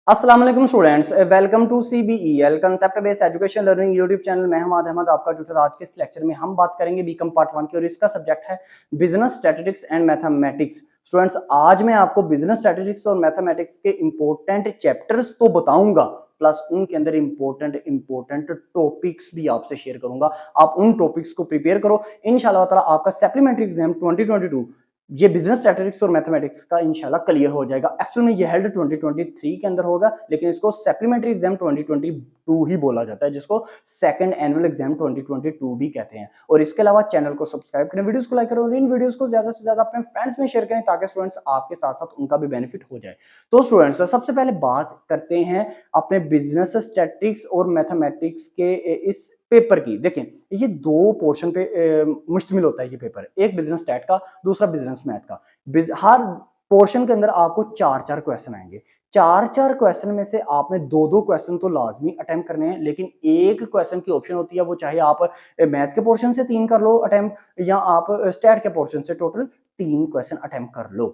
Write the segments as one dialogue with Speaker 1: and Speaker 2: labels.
Speaker 1: अस्सलाम वालेकुम students, welcome to CBEL concept based education learning YouTube channel. मैं हमाद अहमद आपका ट्यूटर। आज के इस लेक्चर में हम बात करेंगे बीकॉम पार्ट 1 की और इसका सब्जेक्ट है business statistics and mathematics. Students, आज मैं आपको बिजनेस स्टैटिस्टिक्स और मैथमेटिक्स के इंपॉर्टेंट चैप्टर्स तो बताऊंगा, प्लस उनके अंदर इंपॉर्टेंट टॉपिक्स भी आपसे शेयर करूंगा। आप उन टॉपिक्स को प्रिपेयर करो। इंशाल्लाह ताला आपका सप्लीमेंट्री एग्जाम 2022 ये बिजनेस स्टैटिस्टिक्स और मैथमेटिक्स का इंशाल्लाह क्लियर हो जाएगा। एक्चुअल में ये हेल्ड 2023 के अंदर होगा, लेकिन इसको सप्लीमेंट्री एग्जाम 2022 ही बोला जाता है, जिसको सेकंड एनुअल एग्जाम 2022 भी कहते हैं। और इसके अलावा चैनल को सब्सक्राइब करें, वीडियोस को लाइक करें और इन वीडियोस को ज्यादा से ज्यादा अपने फ्रेंड्स में शेयर करें, ताकि स्टूडेंट्स आपके साथ साथ उनका भी बेनिफिट हो जाए। तो स्टूडेंट्स, सबसे पहले बात करते हैं अपने बिजनेस स्टैटिस्टिक्स और मैथमेटिक्स के इस पेपर की। देखें, ये दो पोर्शन पे मुश्तमिल होता है ये पेपर, एक बिजनेस स्टैट का, दूसरा बिजनेस मैथ का। हर पोर्शन के अंदर आपको चार चार क्वेश्चन आएंगे। चार चार क्वेश्चन में से आपने दो दो क्वेश्चन तो लाजमी अटेम्प्ट करने हैं, लेकिन एक क्वेश्चन की ऑप्शन होती है, वो चाहे आप मैथ के पोर्शन से 3 कर लो अटेम्प्ट, या आप स्टैट के पोर्शन से टोटल 3 क्वेश्चन अटेम्प्ट कर लो।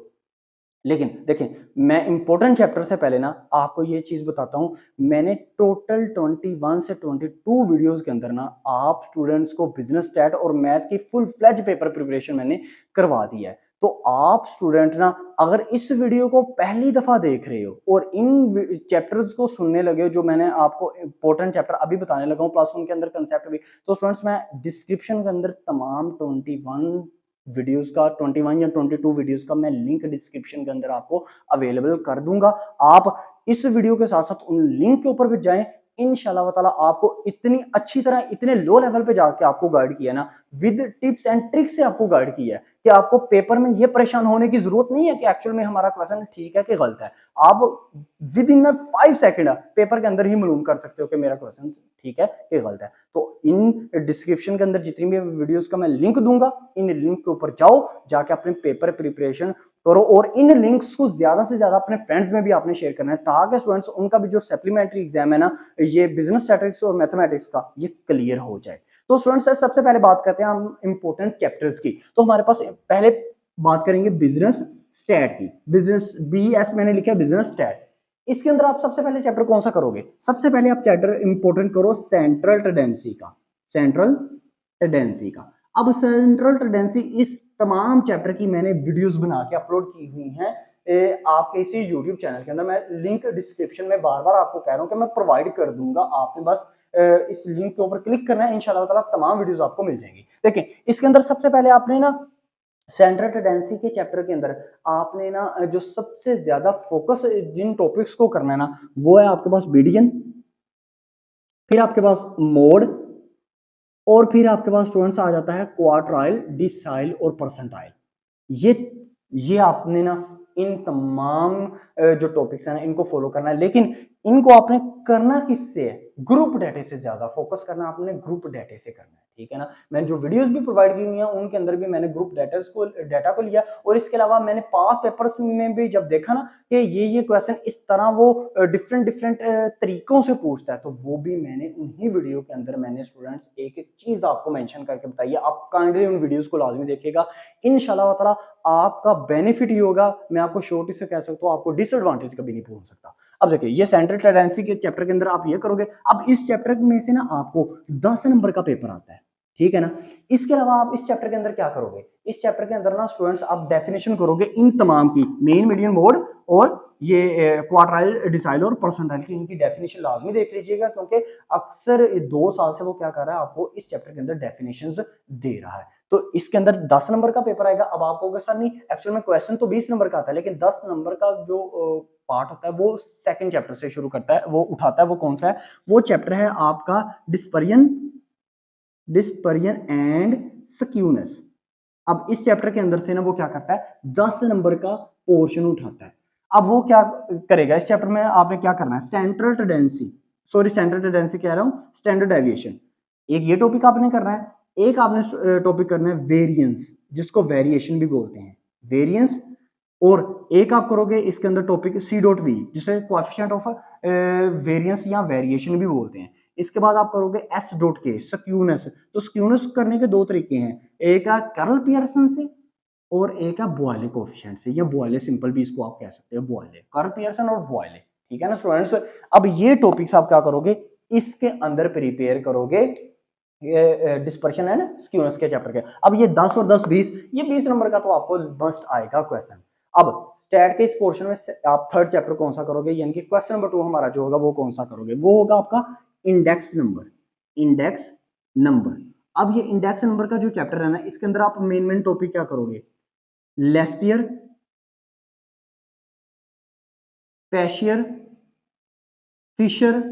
Speaker 1: लेकिन देखें, मैं इंपॉर्टेंट चैप्टर से पहले ना आपको ये चीज बताता हूं। मैंने टोटल 21 से 22 वीडियोस के अंदर ना आप स्टूडेंट्स को बिजनेस स्टैट और मैथ की फुल फ्लेज पेपर प्रिपरेशन मैंने करवा दी है। तो आप स्टूडेंट ना, अगर इस वीडियो को पहली दफा देख रहे हो और इन चैप्टर्स को सुनने लगे हो जो मैंने आपको इंपॉर्टेंट चैप्टर अभी बताने लगा हूं, प्लस उनके अंदर कंसेप्ट भी, तो स्टूडेंट्स मैं डिस्क्रिप्शन के अंदर तमाम 21 वीडियोस का, 21 या 22 वीडियोस का मैं लिंक डिस्क्रिप्शन के अंदर आपको अवेलेबल कर दूंगा। आप इस वीडियो के साथ साथ उन लिंक के ऊपर भी जाएं। इंशाल्लाह ताला आपको इतनी अच्छी तरह, इतने लो लेवल पे जाके आपको गाइड किया ना, विद टिप्स एंड ट्रिक्स से आपको गाइड किया है कि आपको पेपर में ये परेशान होने की जरूरत नहीं है कि एक्चुअल में हमारा क्वेश्चन ठीक है कि गलत है। आप विद इन 5 सेकंड पेपर के अंदर ही मालूम कर सकते हो कि मेरा क्वेश्चन ठीक है कि गलत है। तो इन डिस्क्रिप्शन के अंदर जितनी भी वीडियोस का मैं लिंक दूंगा, इन लिंक के ऊपर जाओ, जाके अपने पेपर प्रिपरेशन करो, और इन लिंक्स को ज्यादा से ज्यादा अपने फ्रेंड्स में भी आपने शेयर करना है, ताकि स्टूडेंट्स उनका भी जो सप्लीमेंट्री एग्जाम है ना, ये बिजनेस स्टैटिस्टिक्स और मैथमेटिक्स का, ये क्लियर हो जाए। तो स्टूडेंट्स, सबसे पहले बात करते हैं हम इंपॉर्टेंट चैप्टर्स की। तो हमारे पास पहले बात करेंगे बिजनेस स्टैट की। बिजनेस BS मैंने लिखा है, बिजनेस स्टैट। इसके अंदर आप सबसे पहले चैप्टर कौन सा करोगे? सबसे पहले आप चैप्टर इंपॉर्टेंट करो सेंट्रल टेंडेंसी का। सेंट्रल टेंडेंसी का। अब सेंट्रल टेंडेंसी, इस तमाम चैप्टर की मैंने वीडियोस बना के अपलोड की हुई हैं आपके इसी यूट्यूब चैनल के अंदर। मैं लिंक डिस्क्रिप्शन में बार बार आपको कह रहा हूं कि मैं प्रोवाइड कर दूंगा, आपने बस इस लिंक के ऊपर क्लिक करना है, इंशाल्लाह ताला तमाम वीडियोस आपको मिल जाएंगी। देखिए, इसके अंदर सबसे पहले आपने ना सेंट्रल टेंडेंसी के चैप्टर के अंदर आपने ना जो सबसे ज्यादा फोकस जिन टॉपिक्स को करना है ना, वो है आपके पास मीडियन, फिर आपके पास मोड, और फिर आपके पास स्टूडेंट्स आ जाता है क्वार्टाइल, डिसाइल और परसेंटाइल। ये ये आपने ना इन तमाम जो टॉपिक्स हैं ना, इनको फॉलो करना है। लेकिन इनको आपने करना किससे है? ग्रुप डाटा से ज्यादा फोकस करना, आपने ग्रुप डाटा से करना है, ठीक है ना। मैंने जो वीडियोस भी प्रोवाइड की हुई हैं उनके अंदर भी मैंने ग्रुप डाटा को लिया, और इसके अलावा मैंने पास पेपर्स में भी जब देखा ना कि ये क्वेश्चन इस तरह वो डिफरेंट डिफरेंट तरीकों से पूछता है, तो वो भी मैंने उन्हीं वीडियो के अंदर मैंने स्टूडेंट्स एक एक चीज आपको मेंशन करके बताई है। आप काइंडली उन वीडियोस को लाजमी देखिएगा, इंशाल्लाह ताला आपका बेनिफिट ही होगा। मैं आपको शॉर्ट से कह सकता हूँ, आपको डिसएडवांटेज कभी नहीं पहुंच सकता। अब देखिए, ये सेंट्रल टेंडेंसी के चैप्टर के अंदर आप ये करोगे। अब इस चैप्टर में से ना आपको 10 नंबर का पेपर आता है, ठीक है ना। इसके अलावा आप इस चैप्टर के अंदर क्या करोगे? इस चैप्टर के अंदर ना स्टूडेंट्स आप डेफिनेशन करोगे इन तमाम की, मेन, मीडियन, मोड और ये क्वार्टाइल, डिसाइल और परसेंटाइल की, इनकी डेफिनेशन लाजमी देख लीजिएगा, क्योंकि अक्सर 2 साल से वो क्या कर रहा है, आपको इस चैप्टर के अंदर डेफिनेशंस दे रहा है। तो इसके अंदर 10 नंबर का पेपर आएगा। अब आप कहोगे सर नहीं, एक्चुअल में क्वेश्चन तो 20 नंबर का आता है, लेकिन 10 नंबर का जो पार्ट होता है वो सेकंड चैप्टर से शुरू करता है, वो उठाता है। वो कौन सा है? वो चैप्टर है आपका डिस्पर्जन, एंड स्क्यूनेस। अब इस चैप्टर के अंदर से ना वो क्या करता है, 10 नंबर का पोर्शन उठाता है। अब वो क्या करेगा इस चैप्टर में? आपने क्या करना है, central tendency, sorry central tendency कह रहा हूं, स्टैंडर्ड डेविएशन, एक ये टॉपिक आपने करना है। एक आपने टॉपिक करना है वेरिएंस, जिसको वेरिएशन भी बोलते हैं, वेरिएंस। और एक आप करोगे इसके अंदर टॉपिक C.V, जिसे कोएफिशिएंट ऑफ वेरिएंस या वेरिएशन भी बोलते हैं। इसके बाद आप करोगे S.K, स्क्यूनेस। तो स्क्यूनेस करने के दो तरीके हैं, एक है कर्ल पियर्सन से और एक है बॉयले कोएफिशिएंट से, या बॉयले सिंपल भी इसको आप कह सकते हो, बॉयले, कर्ल पियर्सन और बॉयले, ठीक है ना स्टूडेंट्स। अब ये टॉपिक्स आप क्या करोगे, इसके अंदर प्रिपेयर करोगे, ये डिस्पर्शन एंड स्क्यूनेस के चैप्टर के। अब ये 10 और 10 20, ये 20 नंबर का तो आपको मस्ट आएगा क्वेश्चन। अब स्टैट के इस पोर्शन में आप थर्ड चैप्टर कौन सा करोगे, यानी कि क्वेश्चन नंबर 2 हमारा जो होगा वो कौन सा करोगे, वो होगा आपका इंडेक्स नंबर। इंडेक्स नंबर, अब ये इंडेक्स नंबर का जो चैप्टर है ना, इसके अंदर आप मेन टॉपिक क्या करोगे, लेस्पियर, पैशियर, फिशर,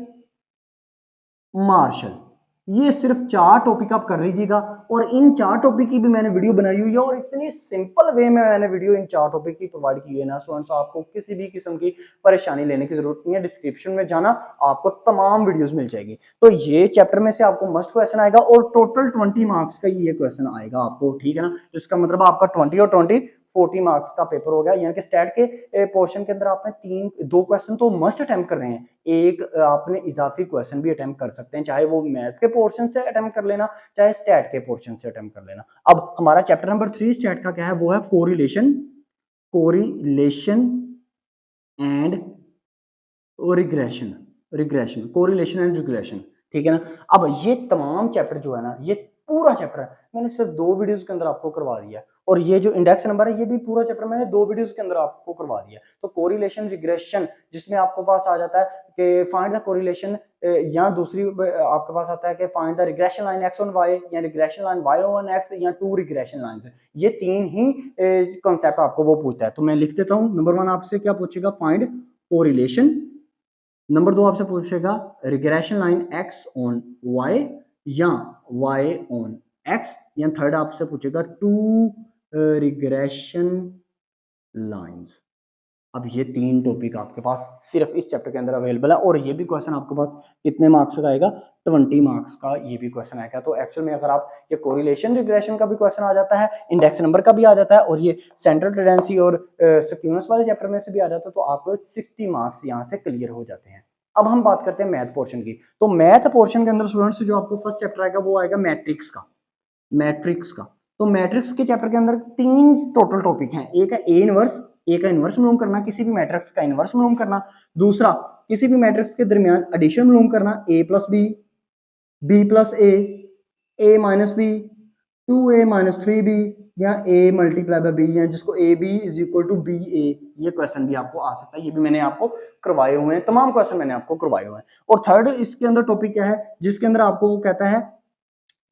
Speaker 1: मार्शल, ये सिर्फ 4 टॉपिक आप कर लीजिएगा। और इन 4 टॉपिक की भी मैंने वीडियो बनाई हुई है और इतनी सिंपल वे में मैंने वीडियो इन 4 टॉपिक की प्रोवाइड की है ना स्टूडेंट्स, आपको किसी भी किस्म की परेशानी लेने की जरूरत नहीं है। डिस्क्रिप्शन में जाना, आपको तमाम वीडियोस मिल जाएगी। तो ये चैप्टर में से आपको मस्ट क्वेश्चन आएगा और टोटल 20 मार्क्स का ये क्वेश्चन आएगा आपको, ठीक है ना। इसका मतलब आपका 20 और 20 40 मार्क्स का पेपर हो गया। यानी कि स्टैट के पोर्शन के अंदर आपने 2 क्वेश्चन तो मस्ट अटेम्प्ट कर रहे हैं, एक आपने इजाफी क्वेश्चन भी अटेम्प्ट कर सकते हैं, चाहे वो मैथ के पोर्शन से अटेम्प्ट कर लेना, चाहे स्टैट के पोर्शन से अटेम्प्ट कर लेना। अब हमारा चैप्टर नंबर 3 स्टैट का क्या है, वो है correlation, correlation and regression, regression, correlation and regression, ठीक है ना। अब ये तमाम चैप्टर जो है ना, ये पूरा चैप्टर मैंने सिर्फ 2 वीडियोस के अंदर आपको करवा दिया। और ये जो इंडेक्स नंबर है, ये भी पूरा चैप्टर मैंने 2 वीडियोस के अंदर आपको करवा दिया। तो कोरिलेशन रिग्रेशन, जिसमें आपको पास आ जाता है कि फाइंड द कोरिलेशन, या दूसरी आपके पास आता है कि find the regression line x on y, या regression line y on x, या 2 रिग्रेशन लाइंस। ये 3 ही कांसेप्ट आपको वो पूछता है। तो मैं लिख देता हूं, नंबर 1 आपसे क्या पूछेगा, फाइंड कोरिलेशन। नंबर 2 आपसे पूछेगा regression line x on y या y ऑन x, या थर्ड आपसे पूछेगा 2 रिग्रेशन लाइंस। अब ये 3 टॉपिक आपके पास सिर्फ इस चैप्टर के अंदर अवेलेबल है और ये भी क्वेश्चन आपके पास कितने मार्क्स का आएगा, 20 मार्क्स का ये भी क्वेश्चन आएगा। तो एक्चुअल में अगर आप ये कोरिलेशन रिग्रेशन का भी क्वेश्चन आ जाता है, इंडेक्स नंबर का भी आ जाता है और ये सेंट्रल टेंडेंसी और स्क्यूनेस वाले चैप्टर में से भी आ जाता है, तो आपको 60 मार्क्स यहाँ से क्लियर हो जाते हैं। अब हम बात करते हैं मैथ पोर्शन की। तो मैथ पोर्शन के अंदर स्टूडेंट्स जो आपको फर्स्ट चैप्टर आएगा वो आएगा मैट्रिक्स का, मैट्रिक्स का। तो मैट्रिक्स के चैप्टर के अंदर 3 टोटल टॉपिक हैं, एक है ए इनवर्स, एक का इनवर्स मालूम करना, किसी भी मैट्रिक्स का इनवर्स मालूम करना। दूसरा, किसी भी मैट्रिक्स के दरमियान एडिशन मालूम करना, A plus B, B plus A minus B, 2a minus 3b, या a मल्टीप्लाई बाय b, या जिसको A B is equal to B A. ये क्वेश्चन भी आपको आ सकता है, ये भी मैंने आपको करवाए हुए हैं, तमाम क्वेश्चन मैंने आपको करवाए हुए हैं। और थर्ड इसके अंदर टॉपिक क्या है, जिसके अंदर आपको वो कहता है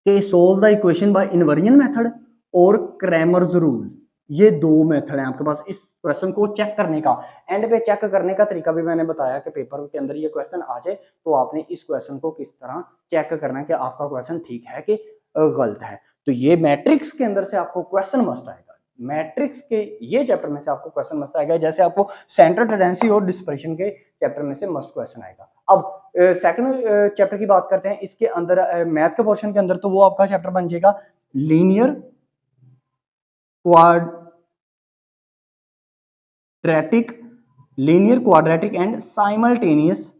Speaker 1: कि solve the equation by inversion method और क्रैमर्स रूल। ये 2 मेथड हैं आपके पास इस क्वेश्चन को चेक करने का। एंड पे चेक करने का तरीका भी मैंने बताया कि पेपर के अंदर ये क्वेश्चन आ जाए तो आपने इस क्वेश्चन को किस तरह चेक करना है कि आपका क्वेश्चन ठीक है कि गलत है। तो ये मैट्रिक्स के अंदर से आपको क्वेश्चन मस्ट आएगा, मैट्रिक्स के ये चैप्टर में से आपको क्वेश्चन मस्ट आएगा, जैसे आपको सेंट्रल टेंडेंसी और डिस्पर्शन के चैप्टर में से मस्ट क्वेश्चन आएगा। अब सेकंड चैप्टर की बात करते हैं, इसके अंदर मैथ के पोर्शन के अंदर, तो वो आपका चैप्टर बन जाएगा linear quadratic, linear quadratic and simultaneous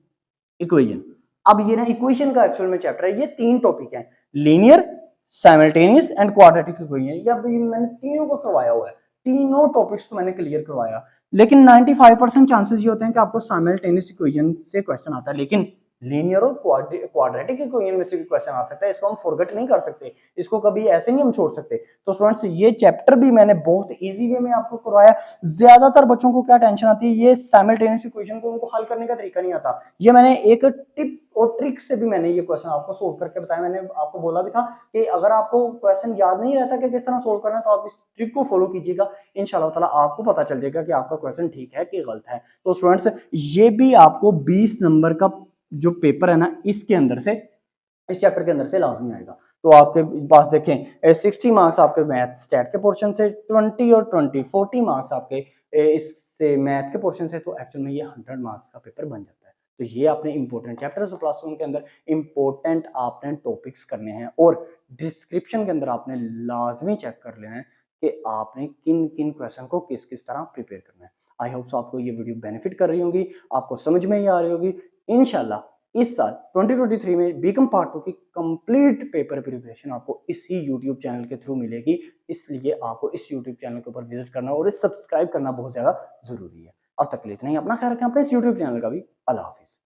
Speaker 1: equation. अब ये ना इक्वेशन का एक्चुअल में चैप्टर है, ये 3 टॉपिक हैं, linear, simultaneous and quadratic equation. ये अब मैंने तीनों को करवाया हुआ है, तीनों टॉपिक्स को मैंने क्लियर करवाया। लेकिन 95% चांसेस ये होते हैं कि आपको साइमल्टेनियस इक्वेशन से क्वेश्चन आता है, लेकिन लीनियर और क्वाड्रेटिक इक्वेशन में से भी क्वेश्चन आ सकता है। इसको हम फॉरगेट नहीं कर सकते, इसको कभी ऐसे नहीं हम छोड़ सकते। तो स्टूडेंट्स ये चैप्टर भी मैंने बहुत इजी वे में आपको करवाया। ज्यादातर बच्चों को क्या टेंशन आती है, ये साइमल्टेनियस इक्वेशन को उनको हल करने का तरीका नहीं आता। ये मैंने एक टिप और ट्रिक से भी मैंने ये क्वेश्चन आपको सोल्व करके बताया। मैंने आपको बोला भी था कि अगर आपको क्वेश्चन याद नहीं रहता कि किस तरह सोल्व करना है, तो आप इस ट्रिक को फॉलो कीजिएगा, इंशाल्लाह ताला आपको पता चल जाएगा कि आपका क्वेश्चन ठीक है कि गलत है। तो स्टूडेंट्स ये भी आपको 20 नंबर का जो पेपर है ना, इसके अंदर से, इस चैप्टर के अंदर से लाजमी आएगा। तो आपके पास देखें 60 मार्क्स आपके मैथ स्टैट के पोर्शन से, 20 और 20 40 मार्क्स आपके इससे मैथ के पोर्शन से। तो एक्चुअल में ये 100 मार्क्स का पेपर बन जाता है। तो ये आपने इंपॉर्टेंट चैप्टर्स क्लास 1 के अंदर इंपॉर्टेंट आपने टॉपिक्स करने हैं और डिस्क्रिप्शन के अंदर आपने लाजमी चेक कर लेना है कि आपने किन किन क्वेश्चन को किस किस तरह प्रिपेयर करना है। आई होप सो आपको ये वीडियो बेनिफिट कर रही होगी, आपको समझ में ही आ रही होगी। इंशाल्लाह इस साल 2023 में बीकॉम पार्ट 2 की कंप्लीट पेपर प्रिपरेशन आपको इसी यूट्यूब चैनल के थ्रू मिलेगी। इसलिए आपको इस यूट्यूब चैनल के ऊपर विजिट करना और सब्सक्राइब करना बहुत ज़्यादा ज़रूरी है। अब तक के लिए इतना ही, अपना ख्याल रखें, अपने इस यूट्यूब चैनल का भी। अल्लाह हाफिज।